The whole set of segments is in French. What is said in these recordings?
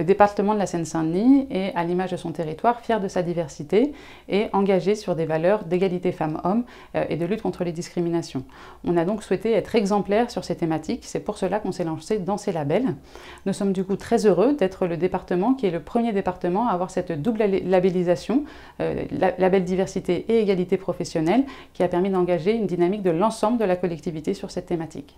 département de la Seine-Saint-Denis est, à l'image de son territoire, fier de sa diversité et engagé sur des valeurs d'égalité femmes-hommes et de lutte contre les discriminations. On a donc souhaité être exemplaire sur ces thématiques, c'est pour cela qu'on s'est lancé dans ces labels. Nous sommes du coup très heureux d'être le département qui est le premier département à avoir cette double labellisation, label diversité et égalité professionnelle, qui a permis d'engager une dynamique de l'ensemble de la collectivité sur cette thématique.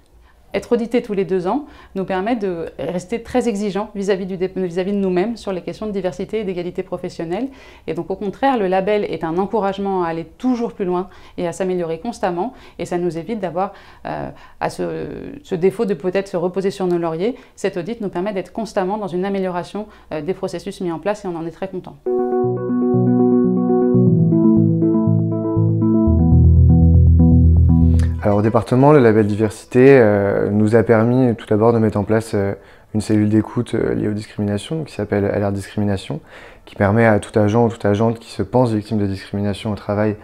Être audité tous les 2 ans nous permet de rester très exigeants vis-à-vis de nous-mêmes sur les questions de diversité et d'égalité professionnelle. Et donc au contraire, le label est un encouragement à aller toujours plus loin et à s'améliorer constamment. Et ça nous évite d'avoir à ce défaut de peut-être se reposer sur nos lauriers. Cet audit nous permet d'être constamment dans une amélioration des processus mis en place et on en est très content. Alors au département, le label diversité nous a permis tout d'abord de mettre en place une cellule d'écoute liée aux discriminations qui s'appelle Alerte Discrimination, qui permet à tout agent ou toute agente qui se pense victime de discrimination au travail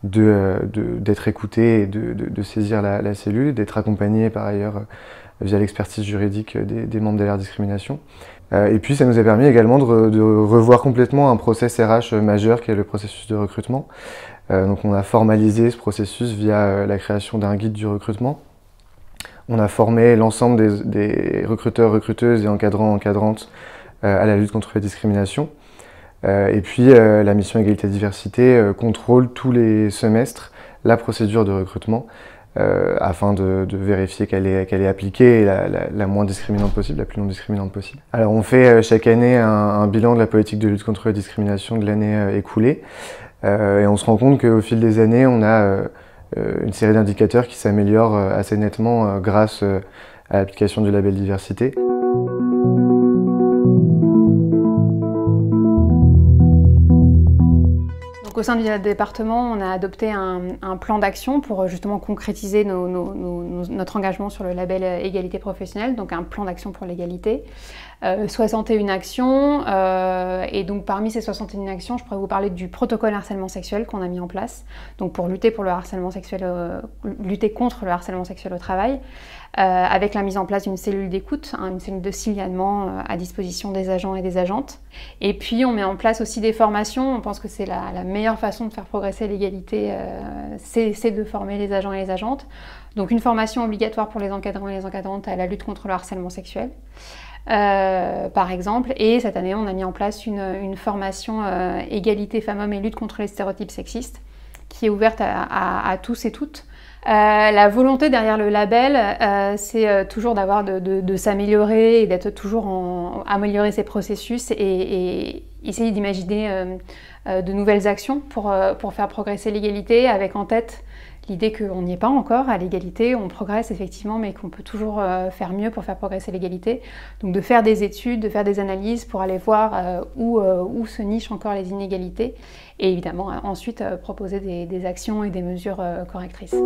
d'être écouté et de saisir la cellule, d'être accompagné par ailleurs via l'expertise juridique des membres d'Alerte Discrimination. Et puis ça nous a permis également de revoir complètement un process RH majeur qui est le processus de recrutement. Donc on a formalisé ce processus via la création d'un guide du recrutement. On a formé l'ensemble des recruteurs, recruteuses et encadrants, encadrantes à la lutte contre les discriminations. Et puis la mission Égalité-Diversité contrôle tous les semestres la procédure de recrutement afin de vérifier qu'elle est appliquée et la moins discriminante possible, la plus non discriminante possible. Alors on fait chaque année un bilan de la politique de lutte contre les discriminations de l'année écoulée. Et on se rend compte qu'au fil des années, on a une série d'indicateurs qui s'améliorent assez nettement grâce à l'application du label diversité. Au sein du département, on a adopté un plan d'action pour justement concrétiser notre engagement sur le label égalité professionnelle, donc un plan d'action pour l'égalité. 61 actions, et donc parmi ces 61 actions, je pourrais vous parler du protocole harcèlement sexuel qu'on a mis en place, donc pour lutter contre le harcèlement sexuel au travail, avec la mise en place d'une cellule d'écoute, une cellule de signalement à disposition des agents et des agentes. Et puis on met en place aussi des formations. On pense que c'est la meilleure façon de faire progresser l'égalité, c'est de former les agents et les agentes. Donc une formation obligatoire pour les encadrants et les encadrantes à la lutte contre le harcèlement sexuel. Par exemple, et cette année on a mis en place une formation égalité femmes-hommes et lutte contre les stéréotypes sexistes qui est ouverte à tous et toutes. La volonté derrière le label, c'est toujours de s'améliorer et d'être toujours améliorer ses processus et essayer d'imaginer de nouvelles actions pour faire progresser l'égalité, avec en tête l'idée qu'on n'y est pas encore à l'égalité, on progresse effectivement, mais qu'on peut toujours faire mieux pour faire progresser l'égalité. Donc de faire des études, de faire des analyses pour aller voir où se nichent encore les inégalités et évidemment ensuite proposer des actions et des mesures correctrices.